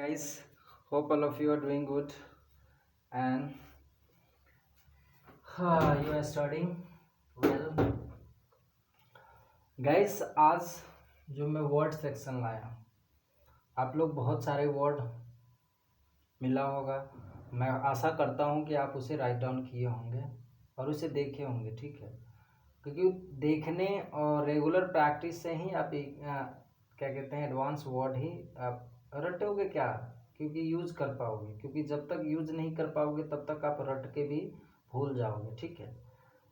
Guys, hope all of you are doing good and you are studying well. Guys, आज जो मैं word section लाया, आप लोग बहुत सारे वर्ड मिला होगा। मैं आशा करता हूँ कि आप उसे राइट डाउन किए होंगे और उसे देखे होंगे, ठीक है। क्योंकि देखने और रेगुलर प्रैक्टिस से ही आप क्या कहते हैं एडवांस वर्ड ही आप रटोगे क्या, क्योंकि यूज कर पाओगे। क्योंकि जब तक यूज नहीं कर पाओगे तब तक आप रट के भी भूल जाओगे, ठीक है।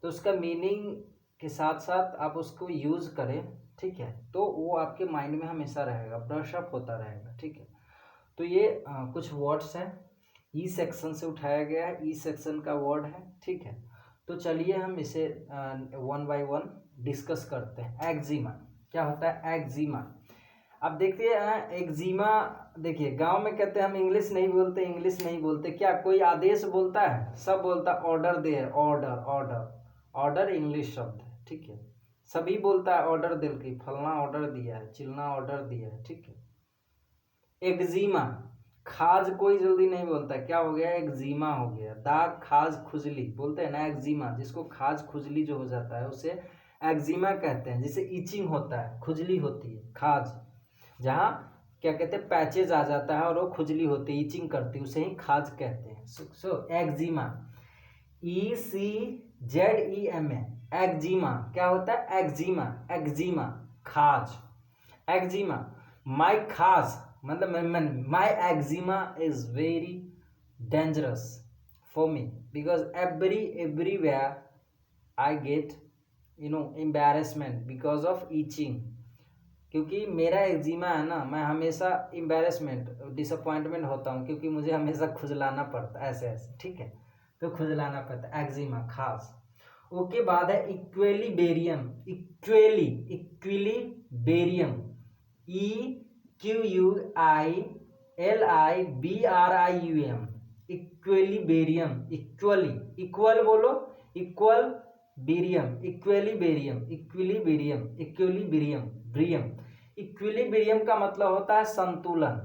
तो उसका मीनिंग के साथ साथ आप उसको यूज करें, ठीक है, तो वो आपके माइंड में हमेशा रहेगा, ब्रश अप होता रहेगा, ठीक है। तो ये कुछ वर्ड्स हैं, ई सेक्शन से उठाया गया है, ई सेक्शन का वर्ड है, ठीक है। तो चलिए हम इसे वन बाय वन डिस्कस करते हैं। एक्जिमा क्या होता है? एक्जिमा अब देखिए एक्जिमा, देखिए गांव में कहते हैं हम इंग्लिश नहीं बोलते। क्या कोई आदेश बोलता है? सब बोलता ऑर्डर दे, ऑर्डर ऑर्डर ऑर्डर इंग्लिश शब्द है, ठीक है। सभी बोलता है ऑर्डर दिल की, फलना ऑर्डर दिया है, चिलना ऑर्डर दिया है, ठीक है। एक्जिमा, खाज कोई जल्दी नहीं बोलता, क्या हो गया? एक्जिमा हो गया। दाग, खाज, खुजली बोलते हैं ना, एक्जिमा जिसको खाज खुजली जो हो जाता है उसे एक्जिमा कहते हैं। जिसे इचिंग होता है, खुजली होती है, खाज जहाँ क्या कहते हैं पैचेज आ जाता है और वो खुजली होती है, इचिंग करती है, उसे ही खाज कहते हैं। सो एक्जिमा, ECZEMA, एक्जिमा क्या होता है? एक्जिमा, एक्जिमा खाज, एक्जिमा। माई खाज मतलब my eczema is very dangerous for me because everywhere I get embarrassment because of itching. क्योंकि मेरा एक्जिमा है ना, मैं हमेशा एम्बेरसमेंट डिसअपॉइंटमेंट होता हूँ, क्योंकि मुझे हमेशा खुजलाना पड़ता है, ऐसे ऐसे, ठीक है। तो खुजलाना पड़ता है, एक्जिमा खास। ओके, बाद है इक्वेलिबेरियम, इक्विलिबेरियम, EQUILIBRIUM, इक्वेलिबेरियम। इक्वल बोलो, इक्वल बेरियम, इक्विलिबेरियम ब्रियम। इक्विलिब्रियम का मतलब होता है संतुलन।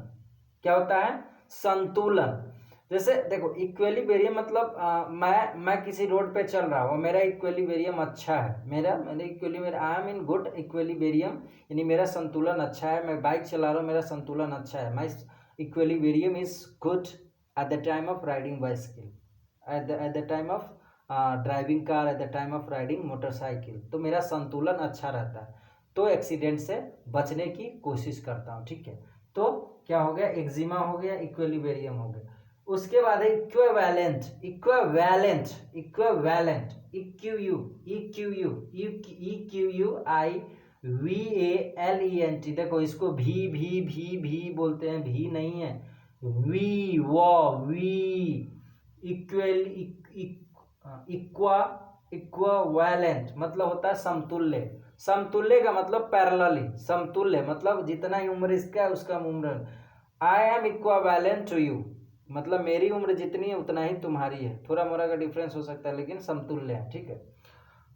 क्या होता है? संतुलन। जैसे देखो इक्विलिब्रियम मतलब मैं किसी रोड पे चल रहा हूँ, मेरा इक्विलिब्रियम अच्छा है, I am in good equilibrium, यानी मेरा संतुलन अच्छा है। मैं बाइक चला रहा हूँ, मेरा संतुलन अच्छा है, my equilibrium is good at the time of riding bicycle, at the time of driving car, at the time of riding motorcycle. तो मेरा संतुलन अच्छा रहता है, तो एक्सीडेंट से बचने की कोशिश करता हूँ, ठीक है। तो क्या हो गया? एक्जिमा हो गया, इक्विलिब्रियम हो गया। उसके बाद है इक्विवेलेंट, EQUIVALENT। देखो इसको भी बोलते हैं, भी नहीं है, वी इक्वल, इक्वावेलेंट मतलब होता है समतुल्य। समतुल्य का मतलब पैरेलली, समतुल्य मतलब जितना ही उम्र इसका है उसका उम्र। I am equivalent to you मतलब मेरी उम्र जितनी है उतना ही तुम्हारी है, थोड़ा मोड़ा का डिफरेंस हो सकता है लेकिन समतुल्य है, ठीक है।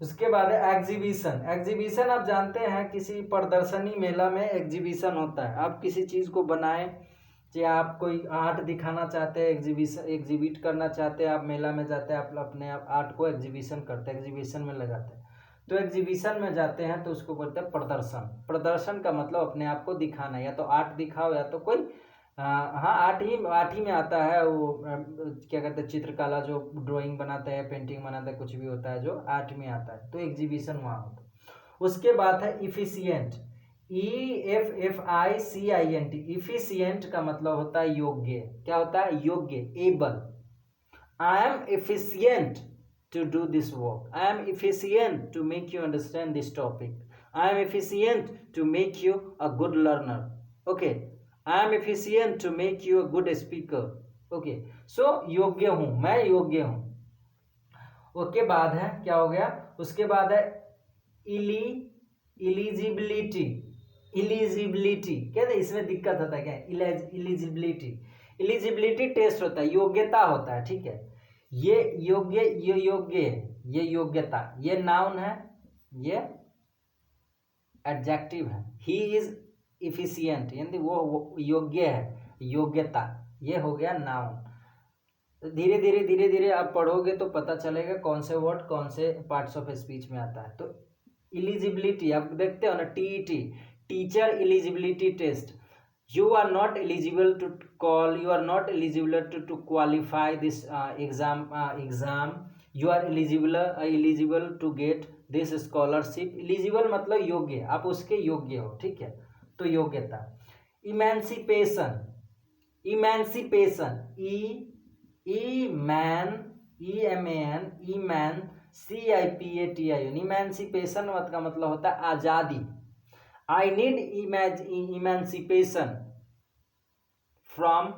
उसके बाद है एग्जीबिशन। एग्जीबिशन आप जानते हैं किसी प्रदर्शनी मेला में एग्जीबिशन होता है। आप किसी चीज को बनाएं, चाहे आप कोई आर्ट दिखाना चाहते हैं, एग्जीबिट करना चाहते हैं, आप मेला में जाते हैं, आप अपने आर्ट को एग्जीबिशन करते हैं, एग्जीबिशन में लगाते हैं। तो एग्जीबिशन में जाते हैं तो उसको बोलते हैं प्रदर्शन। प्रदर्शन का मतलब अपने आप को दिखाना, या तो आर्ट दिखाओ या तो कोई हाँ आर्ट ही में आता है वो क्या कहते हैं चित्रकला, जो ड्राइंग बनाता है, पेंटिंग बनाता है, कुछ भी होता है जो आर्ट में आता है, तो एग्जीबिशन वहाँ होता है। उसके बाद है इफिशियंट, EFFICIENT। इफिशियंट का मतलब होता है योग्य। क्या होता है? योग्य, able. I am efficient to do this work. I am efficient to make you understand this topic. I am efficient to make you a good learner. Okay. I am efficient to make you a good speaker. Okay. So योग्य हूं, मैं योग्य हूं। Okay, बाद है क्या हो गया? उसके बाद है इलिजिबिलिटी। इलिजिबिलिटी कहते हैं, इसमें दिक्कत होता है क्या? इलिजिबिलिटी, इलिजिबिलिटी टेस्ट होता है, योग्यता होता है, ठीक है। ये योग्य, ये योग्य है, ये योग्यता, ये नाउन है, ये एडजेक्टिव है। ही इज इफिशियंट यानी वो योग्य है, योग्यता, ये हो गया नाउन। धीरे धीरे आप पढ़ोगे तो पता चलेगा कौन से वर्ड कौन से पार्ट्स ऑफ स्पीच में आता है। तो एलिजिबिलिटी आप देखते हो ना, TET, teacher eligibility test, you are not eligible to call, you are not eligible to qualify this exam, you are eligible to get this scholarship। eligible मतलब योग्य, आप उसके योग्य हो, ठीक है, तो योग्यता। emancipation, emancipation, emancipation मतलब होता है आज़ादी। I need emancipation from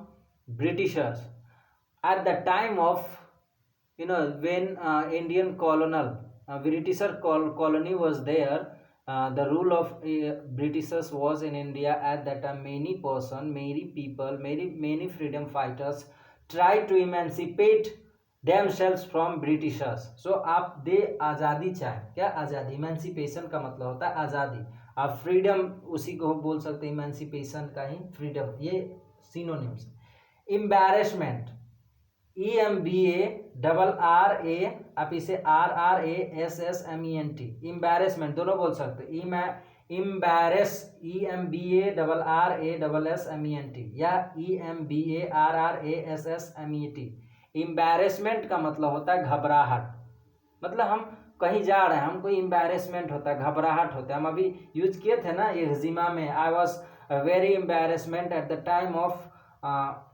Britishers at the time of, when Indian British colony was there, the rule of Britishers was in India at that time. Many people, many freedom fighters tried to emancipate themselves from Britishers। So आप दे आज़ादी चाहे, क्या आज़ादी, emancipation का मतलब होता है आज़ादी। आप फ्रीडम उसी को बोल सकते हैं, इमेंसिपेशन का ही फ्रीडम, ये सिनोनिम्स। एम्बैरेसमेंट, EMBARRA, आप इसे RRASSMENT, एम्बैरेसमेंट दोनों बोल सकते हैं। एम्बैरेस, EMBARRASSMENT या EMBARRASSMET। एम्बैरेसमेंट का मतलब होता है घबराहट, मतलब हम कहीं जा रहे हैं, हमको एम्बैरेसमेंट होता है, घबराहट होता है। हम अभी यूज किए थे ना एक्जिमा में, I was very embarrassment eight the time of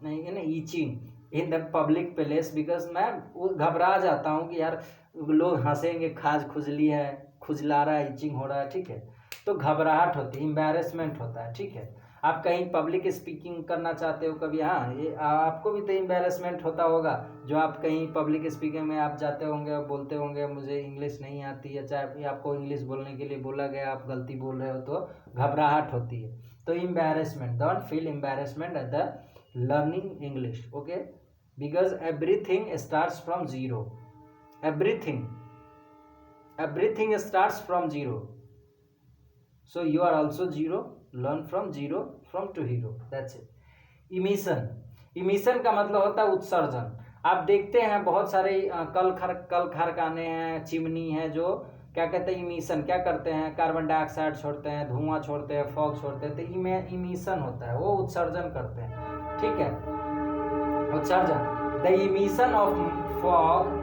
itching in the public place, because मैं घबरा जाता हूँ कि यार लोग हंसेंगे, खाज खुजली है, खुजला रहा है, ईचिंग हो रहा है, ठीक है, तो घबराहट होती है, एम्बैरेसमेंट होता है, ठीक है। आप कहीं पब्लिक स्पीकिंग करना चाहते हो कभी, हाँ, ये आपको भी तो एम्बैरेसमेंट होता होगा, जो आप कहीं पब्लिक स्पीकिंग में आप जाते होंगे और बोलते होंगे मुझे इंग्लिश नहीं आती है, चाहे आपको इंग्लिश बोलने के लिए बोला गया, आप गलती बोल रहे हो तो घबराहट होती है। तो embarrassment, don't feel embarrassment at the learning English, okay, because everything starts from zero, everything starts from zero, so you are also zero, learn from zero, from to hero, that's it। Emission का मतलब होता है उत्सर्जन। आप देखते हैं बहुत सारे कल कारखाने हैं, चिमनी है, जो क्या कहते हैं, इमिशन क्या करते हैं, कार्बन डाइऑक्साइड छोड़ते हैं, धुआं छोड़ते हैं, फॉग छोड़ते हैं, तो इमिशन होता है, वो उत्सर्जन करते हैं, ठीक है, उत्सर्जन। The emission of fog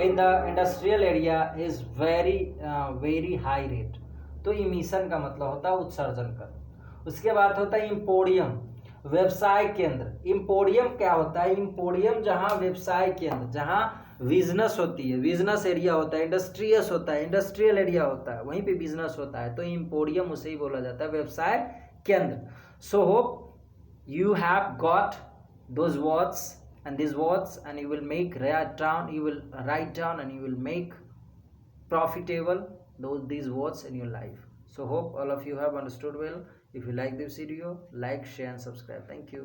in the industrial area is very high rate. तो इमिशन का मतलब होता है उत्सर्जन कर। उसके बाद होता है इम्पोरियम, व्यवसाय केंद्र। इम्पोरियम क्या होता है, इम्पोरियम जहाँ व्यवसाय केंद्र, जहाँ बिजनेस होती है, बिजनेस एरिया होता है, इंडस्ट्रियस होता है, इंडस्ट्रियल एरिया होता है, वहीं पे बिजनेस होता है, तो इम्पोरियम उसे ही बोला जाता है, व्यवसाय केंद्र। So hope you have got those words and these words, and you will write down and you will make profitable these words in your life. So hope all of you have understood well. If you like this video, like, share and subscribe. Thank you.